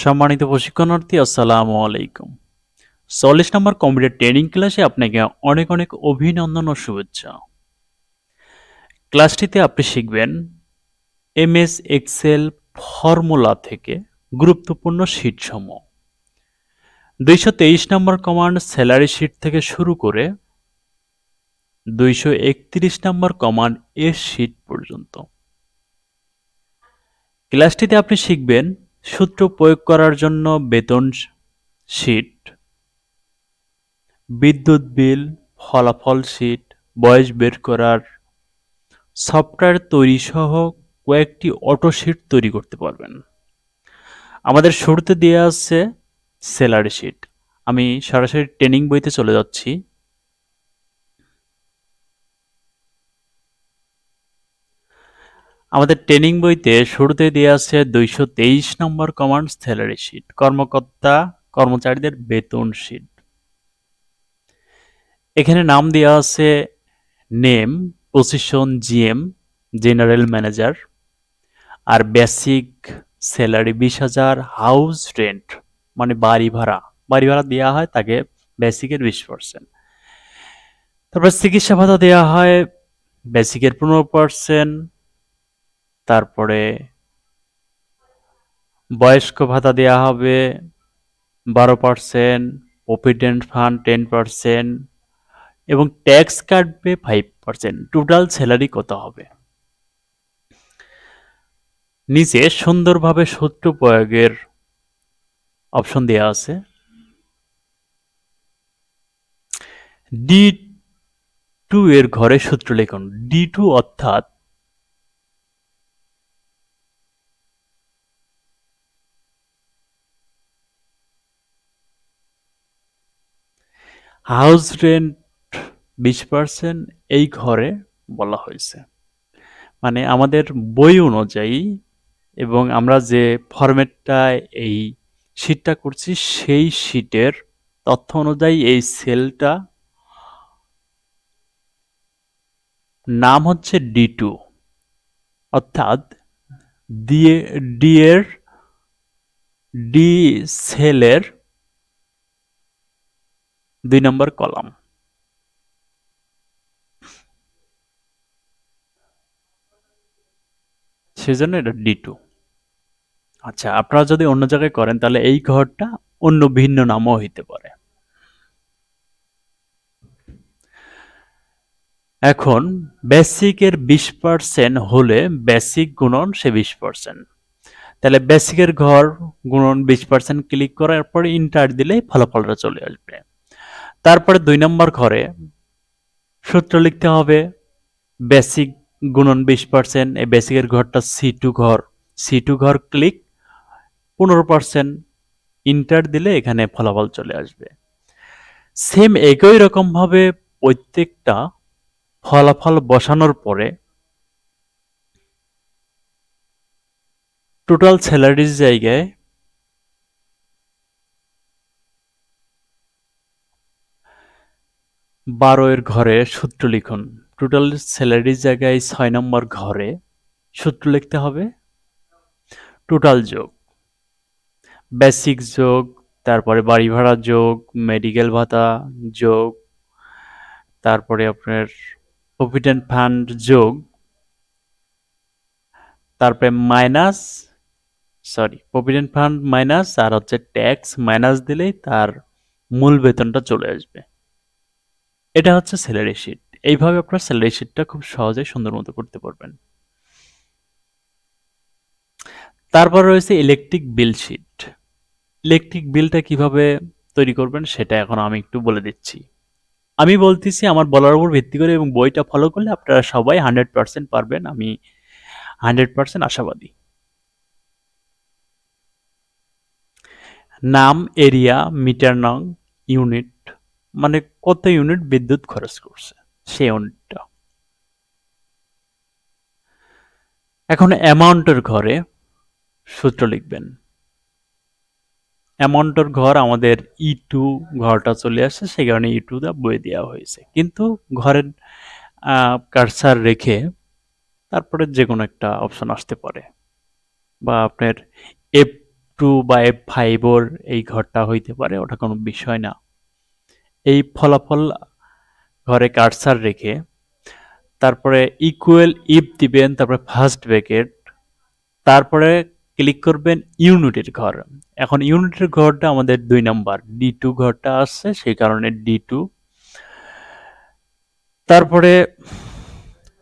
সম্মানিত প্রশিক্ষণার্থী, আসসালামু আলাইকুম। ৪০ নম্বর কম্পিউটার ট্রেনিং ক্লাসে আপনাকে অনেক অনেক অভিনন্দন ও শুভেচ্ছা। ক্লাসটিতে আপনি শিখবেন এমএস এক্সেল ফর্মুলা থেকে গুরুত্বপূর্ণ শীটসমূহ। ২২৩ নম্বর কমান্ড স্যালারি শীট থেকে শুরু করে ২৩১ নম্বর কমান্ড এর শীট পর্যন্ত। ক্লাসটিতে আপনি শিখবেন সূত্র প্রয়োগ করার জন্য বেতন শীট, বিদ্যুৎ বিল, ফলাফল শীট, বয়স বের করার সফটওয়্যার তৈরি সহ কয়েকটি অটো শীট তৈরি করতে পারবেন। আমাদের শুরুতে দেওয়া আছে স্যালারি শীট। আমি সরাসরি ট্রেনিং বইতে চলে যাচ্ছি। আমাদের ট্রেনিং বইতে শুরুতে দেওয়া আছে ২২৩ নম্বর কমান্ড স্যালারি শীট, কর্মকর্তা কর্মচারীদের বেতন শীট। এখানে নাম দেওয়া আছে name, position GM, general manager, আর বেসিক স্যালারি ২০,০০০, হাউস রেন্ট মানে বাড়ি ভাড়া দেওয়া হয় তাকে বেসিকের ২০%। তারপর চিকিৎসা ভাতা দেওয়া হয় বেসিকের ১৫%। তারপরে বয়স্ক ভাতা দেওয়া হবে ১২%, প্রভিডেন্ট ফান্ড 10% এবং ট্যাক্স কাটবে 5%। টোটাল স্যালারি কত হবে? নিচে সুন্দরভাবে সূত্র প্রয়োগের অপশন দেওয়া আছে। D2 এর ঘরে সূত্র লিখুন। D2 অর্থাৎ হাউস রেন্ট 20% এই ঘরে বলা হয়েছে। মানে আমাদের বই অনুযায়ী এবং আমরা যে ফরম্যাটটায় এই শীটটা করছি সেই শীটের তথ্য অনুযায়ী এই সেলটা নাম হচ্ছে D2, অর্থাৎ ডি সেলের ২ নম্বর কলাম। সেজন্য এটা D2। আচ্ছা, আপনারা যদি অন্য জায়গায় করেন তাহলে এই ঘরটা অন্য ভিন্ন নামও হইতে পারে। এখন বেসিকের 20% হলে বেসিক গুণন সে 20%। তাহলে বেসিকের ঘর গুণন 20% ক্লিক করার পরে ইন্টার দিলেই ফলাফলটা চলে আসবে। তারপরে ২ নম্বর ঘরে সূত্র লিখতে হবে বেসিক গুণন 20%। এই বেসিকের ঘরটা সি2 ঘর ক্লিক 15%, ইন্টার দিলে এখানে ফলাফল চলে আসবে। সেম একই রকম ভাবে প্রত্যেকটা ফলাফল বসানোর পরে টোটাল স্যালারির জায়গায় বারো এর ঘরে সূত্র লিখুন। টোটাল স্যালারির জায়গায় ৬ নম্বর ঘরে সূত্র লিখতে হবে টোটাল যোগ, বেসিক যোগ, তারপরে বাড়ি ভাড়া যোগ, মেডিকেল ভাতা যোগ, তারপরে আপনার প্রভিডেন্ট ফান্ড যোগ, তারপরে প্রভিডেন্ট ফান্ড মাইনাস আর হচ্ছে ট্যাক্স মাইনাস দিলেই তার মূল বেতনটা চলে আসবে। এটা হচ্ছে স্যালারি শিট। এইভাবে আপনার স্যালারি শিটটা খুব সহজে সুন্দর মতো করতে পারবেন। তারপর রয়েছে ইলেকট্রিক বিল শিট। ইলেকট্রিক বিলটা কিভাবে তৈরি করবেন সেটা এখন আমি একটু বলে দিচ্ছি। আমি বলতেছি আমার বলার উপর ভিত্তি করে এবং বইটা ফলো করলে আপনারা সবাই 100% পারবেন। আমি 100% আশাবাদী। নাম, এরিয়া, মিটার নং, ইউনিট মানে কত ইউনিট বিদ্যুৎ খরচ করছে সেই ইউনিটটা। এখন অ্যামাউন্টের ঘরে সূত্র লিখবেন। অ্যামাউন্টের ঘর আমাদের E2 ঘরটা চলে আসছে, সেই কারণে E2 দা বই দেওয়া হয়েছে, কিন্তু ঘরের কার্সার রেখে তারপরে যে কোনো একটা অপশন আসতে পারে, বা আপনার F2 বা F5 ওর এই ঘরটা হইতে পারে, ওটা কোনো বিষয় না। এই ফলাফল ঘরে কার্সার রেখে তারপরে ইকুয়াল ইফ দিবেন, তারপরে ফার্স্ট ব্র্যাকেট, তারপরে ক্লিক করবেন ইউনিটের ঘর। এখন ইউনিটের ঘরটা আমাদের 2 নাম্বার D2 ঘরটা আসছে, সেই কারণে D2, তারপরে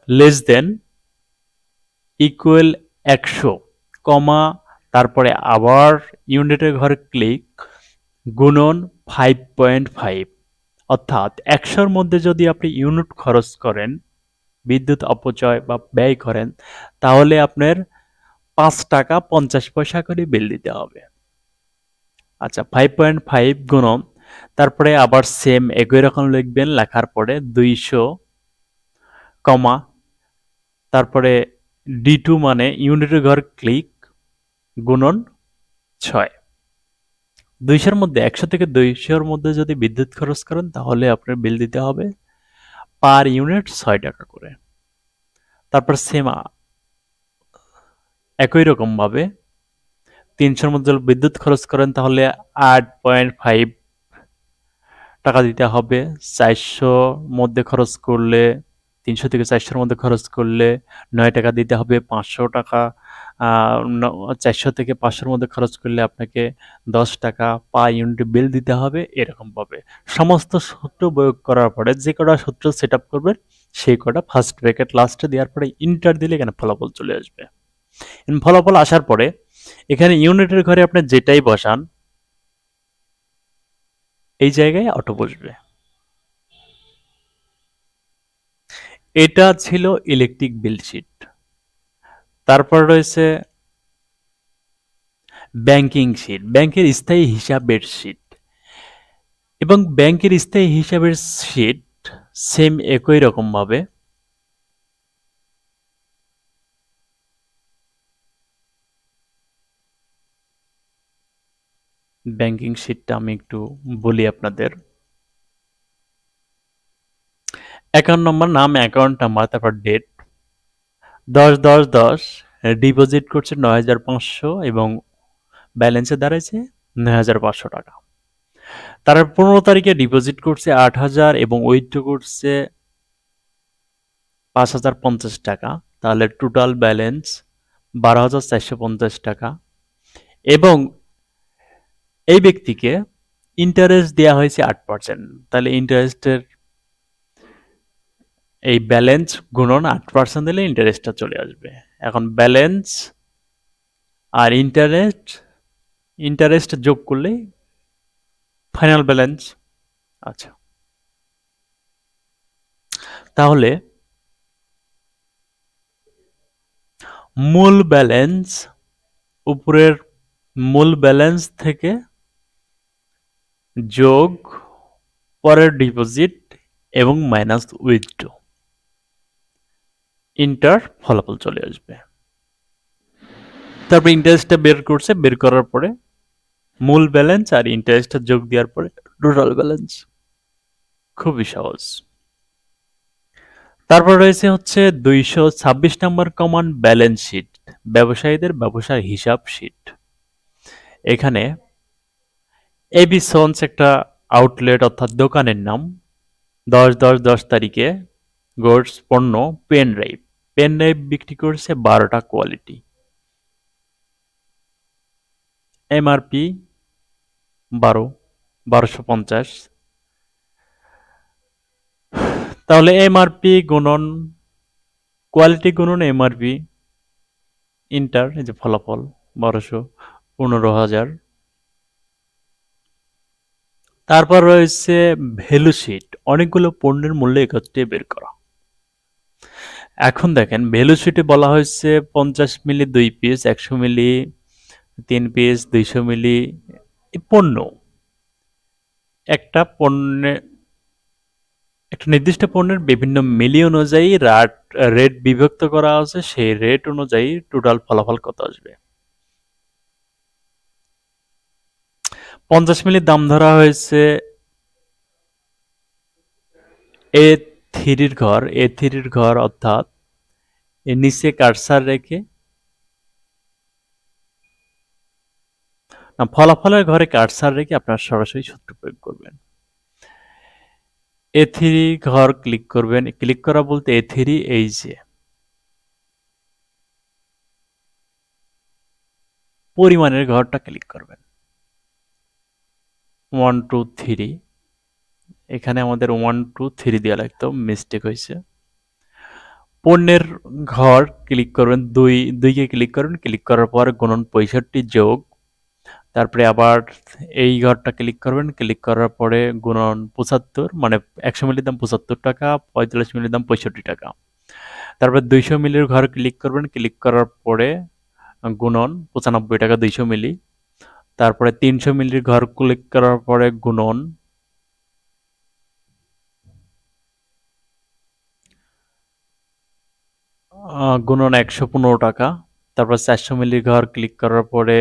লেস দেন ইকুয়াল 100 কমা, তারপরে আবার ইউনিটের ঘরে ক্লিক, গুণন 5.5, অর্থাৎ 100-র মধ্যে যদি আপনি ইউনিট খরচ করেন, বিদ্যুৎ অপচয় বা ব্যয় করেন, তাহলে আপনার 5 টাকা 50 পয়সা করে বিল দিতে হবে। আচ্ছা, 5.5 গুণন, তারপরে আবার সেম একই রকম লিখবেন, লেখার পরে 200 কমা, তারপরে D2 মানে ইউনিটের ঘর ক্লিক, গুণন 6। 200-র মধ্যে 100 থেকে 200-র মধ্যে যদি বিদ্যুৎ খরচ করেন, তাহলে আপনার বিল দিতে হবে পার ইউনিট 6 টাকা করে। তারপর সেম একই রকম ভাবে 300-র মধ্যে বিদ্যুৎ খরচ করেন, তাহলে 8.5 টাকা দিতে হবে। 400 মধ্যে খরচ করলে, 300 থেকে 400-র মধ্যে খরচ করলে 9 টাকা দিতে হবে। 500 টাকা 400 থেকে 500-র মধ্যে খরচ করলে আপনাকে 10 টাকা পার ইউনিট বিল দিতে হবে। এরকম ভাবে সমস্ত সূত্র প্রয়োগ করার পরে যে কটা সূত্র সেট আপ করবেন, সেই কটা ফার্স্ট ব্র্যাকেট লাস্টে দেওয়ার পরে ইন্টার দিলে এখানে ফলাফল চলে আসবে। ফলাফল আসার পরে এখানে ইউনিটের ঘরে আপনি যেটাই বসান, এই জায়গায় অটো বসবে। এটা ছিল ইলেকট্রিক বিল শিট। তারপর রয়েছে ব্যাংকিং শিট, ব্যাংকের স্থায়ী হিসাবের শিট। এবং ব্যাংকের স্থায়ী হিসাবের শিট সেম একই রকম ভাবে ব্যাংকিং শিটটা আমি একটু বলি আপনাদের। অ্যাকাউন্ট নম্বর, নাম, অ্যাকাউন্ট নাম্বার, তারপর ডেট, 10/10/10 ডিপোজিট করছে 9,500 এবং ব্যালেন্সে দাঁড়াইছে 9,500 টাকা। তারা 15 তারিখে ডিপোজিট করছে 8,000 এবং উইথড্র করছে 5,050 টাকা। তাহলে টোটাল ব্যালেন্স 12,450 টাকা। এবং এই ব্যক্তিকে ইন্টারেস্ট দেওয়া হয়েছে 8%। তাহলে ইন্টারেস্টের এই ব্যালেন্স গুণন 8% দিলে ইন্টারেস্টটা চলে আসবে। এখন ব্যালেন্স আর ইন্টারেস্ট যোগ করলে ফাইনাল ব্যালেন্স। আচ্ছা, তাহলে মূল ব্যালেন্স, উপরের মূল ব্যালেন্স থেকে যোগ পরের ডিপোজিট এবং মাইনাস উইথড্র, ইন্টার ফলাফল চলে আসবে। তারপর ইন্টারেস্টটা বের করছে, বের করার পরে মূল ব্যালেন্স আর ইন্টারেস্টটা যোগ দেওয়ার পরে টোটাল ব্যালেন্স। খুবই সহজ। তারপর রয়েছে হচ্ছে 226 নম্বর কমন ব্যালেন্স শিট, ব্যবসায়ীদের ব্যবসার হিসাব শিট। এখানে এবি সন্স একটা আউটলেট অর্থাৎ দোকানের নাম। 10/10/10 তারিখে গোডস পণ্য পেন ড্রাইভ, পেন ড্রাইভ বিক্রি করছে 12টা কোয়ালিটি। এমআরপি 12,50। তাহলে এমআরপি গুণন কোয়ালিটি গুণন এমআরপি, ইন্টার, এই যে ফলাফল 12,15,000। তারপর রয়েছে ভ্যালু শিট, অনেকগুলো পণ্যের মূল্য একত্রে বের করা। এখন দেখেন ভ্যালু শিটে বলা হয়েছে 50 মিলি 2 পিস, 100 মিলি 3 পিস, 200 মিলি পণ্য। একটা পণ্যে, একটা নির্দিষ্ট পণ্যের বিভিন্ন মিলি অনুযায়ী রেট বিভক্ত করা আছে, সেই রেট অনুযায়ী টোটাল ফলাফল কত আসবে। 50 মিলি দাম ধরা হয়েছে A3-র ঘর, অর্থাৎ এর নিচে কার্সার রেখে না, ফলাফলের ঘরে কার্সার রেখে আপনারা সরাসরি সূত্র প্রয়োগ করবেন। A3 ঘর ক্লিক করবেন, ক্লিক করা বলতে A3 এই যে পরিমাণের ঘরটা ক্লিক করবেন। 1 2 3, এখানে আমাদের 1 2 3 দেওয়া লাগতো, মিস্টেক হয়েছে। পণ্যের ঘর ক্লিক করবেন, 2 কে ক্লিক করবেন, ক্লিক করার পর গুণন 65 যোগ, তারপরে আবার এই ঘরটা ক্লিক করবেন, ক্লিক করার পরে গুণন 75, মানে 100 মিলির দাম 75 টাকা, 45 মিলির দাম 65 টাকা। তারপর 200 মিলির ঘর ক্লিক করবেন, ক্লিক করার পরে গুণন 95 টাকা 200 মিলি। তারপরে 300 মিলির ঘর ক্লিক করার পরে গুণন 115 টাকা। তারপর 400 মিলির ঘর ক্লিক করার পরে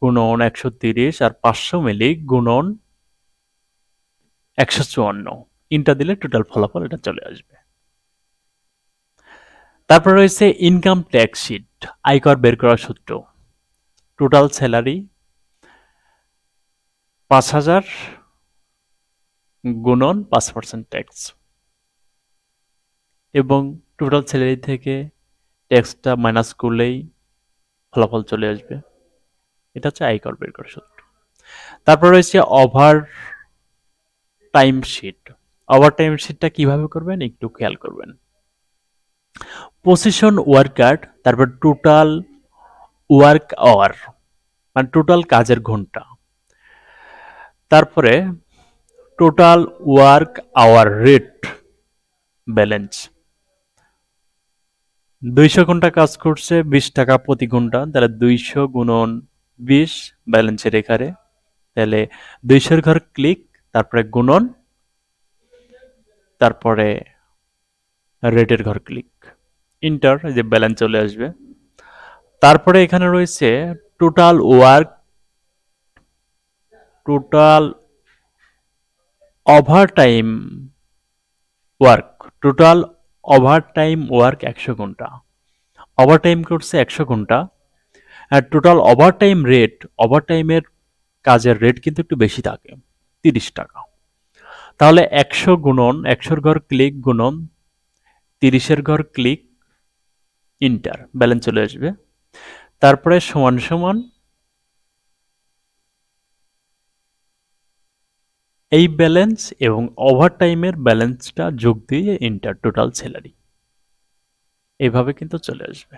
গুণন 130, আর 500 মিলি গুণন 154। ইন্টার দিলে টোটাল ফলাফল এটা চলে আসবে। তারপর রয়েছে ইনকাম ট্যাক্স শিট, আয়কর বের করার সূত্র। টোটাল স্যালারি 5,000 গুণন 5% ট্যাক্স, এবং টোটাল স্যালারি থেকে ট্যাক্সটা মাইনাস করলেই ফলাফল চলে আসবে। এটা হচ্ছে আয়কর বের করার সূত্র। তারপর রয়েছে overtime sheet. Overtime শিটটা কিভাবে করবেন একটু খেয়াল করবেন। পজিশন ওয়ার্কার, তারপর টোটাল ওয়ার্ক আওয়ার, মানে টোটাল কাজের ঘন্টা, তারপরে total work hour rate balance. 200 ঘন্টা কাজ করছে, 20 টাকা প্রতি ঘন্টা, তাহলে 200 গুণন 20 ব্যালেন্সের রেখারে, তাহলে 200 ঘর ক্লিক, তারপরে গুণন, তারপরে রেটের ঘর ক্লিক, ইন্টার, যে ব্যালেন্স চলে আসবে। তারপরে এখানে রয়েছে total work, total overtime work, total overtime work 100 ঘন্টা, ওভার টাইম করছে 100 ঘন্টা। আর টোটাল ওভার টাইম রেট, ওভার টাইমের কাজের রেট কিন্তু একটু বেশি থাকে, 30 টাকা। তাহলে 100 গুণন 100 ঘর ক্লিক গুণন 30-এর ঘর ক্লিক, ইন্টার, ব্যালেন্স চলে আসবে। তারপরে সমান সমান এই ব্যালেন্স এবং ওভার টাইমের ব্যালেন্সটা যোগ দিয়ে ইন্টার, টোটাল স্যালারি, এইভাবে কিন্তু চলে আসবে।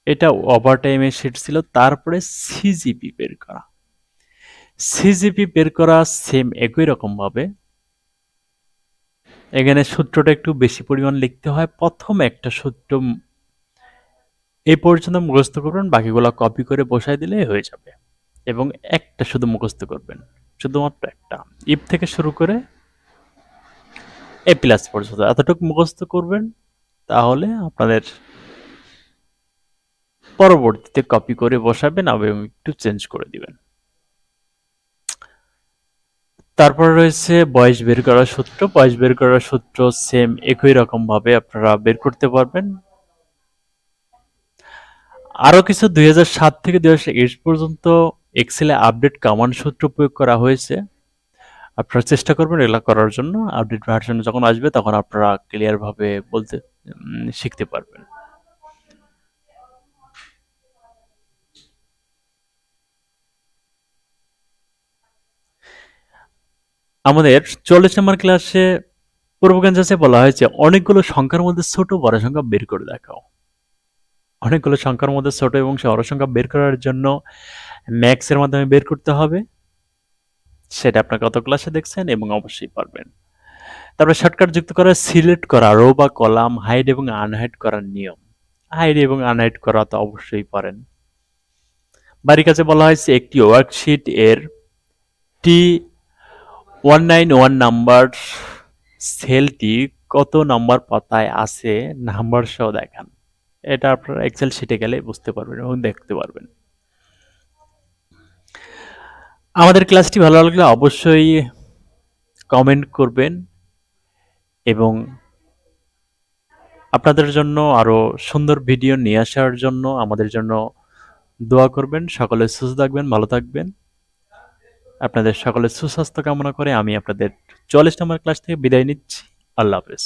এটা ওভার টাইমের শিট ছিল। তারপরে সিজিপি বের করা। সিজিপি বের করা সেম একই রকম ভাবে, এখানে সূত্রটা একটু বেশি পরিমাণ লিখতে হয়। প্রথম একটা সূত্র এই পর্যন্ত মুখস্থ করবেন, বাকিগুলো কপি করে বসাই দিলে হয়ে যাবে, এবং একটা শুধু মুখস্থ করবেন, শুধুমাত্র একটা। ইফ থেকে শুরু করে এ প্লাস পর্যন্ত এতটুকু মুখস্থ করবেন, তাহলে আপনাদের পরবর্তীতে কপি করে বসাবেন এবং একটু চেঞ্জ করে দিবেন। তারপর রয়েছে বয়স বের করার সূত্র। বয়স বের করার সূত্র সেম একই রকম ভাবে আপনারা বের করতে পারবেন। আরো কিছু 2007 থেকে 2021 পর্যন্ত এক্সেলে আপডেট কমান্ড সূত্র প্রয়োগ করা হয়েছে। আপনারা চেষ্টা করবেন এগুলা করার জন্য। আপডেট ভার্সন যখন আসবে তখন আপনারা ক্লিয়ার ভাবে বলতে শিখতে পারবেন। আমাদের 40 নম্বর ক্লাসে পূর্বজ্ঞানসে বলা হয়েছে অনেকগুলো সংখ্যার মধ্যে ছোট বড় সংখ্যা বের করে দেখাও। অনেকগুলো সংখ্যার মধ্যে ছোট এবং বড় সংখ্যা বের করার জন্য ম্যাক্স এর মাধ্যমে বের করতে হবে। সেটা আপনারা গত ক্লাসে দেখছেন এবং অবশ্যই পারবেন। তারপরে শর্টকাট যুক্ত করা, সিলেক্ট করা, রো বা কলাম হাইড এবং আনহাইড করার নিয়ম। হাইড এবং আনহাইড করা তো অবশ্যই পারেন। বাড়ির কাছে বলা হয়েছে একটি ওয়ার্কশিট এর T191 নাম্বার সেলটি কত নাম্বার পাতায় আছে নাম্বার সহ দেখান। এটা আপনারা এক্সেল শিটে গেলে বুঝতে পারবেন এবং দেখতে পারবেন। আমাদের ক্লাসটি ভালো লাগলে অবশ্যই কমেন্ট করবেন এবং আপনাদের জন্য আরো সুন্দর ভিডিও নিয়ে আসার জন্য আমাদের জন্য দোয়া করবেন। সকলে সুস্থ থাকবেন, ভালো থাকবেন। আপনাদের সকলের সুস্বাস্থ্য কামনা করে আমি আপনাদের ৪৪ নম্বর ক্লাস থেকে বিদায় নিচ্ছি। আল্লাহ হাফেজ।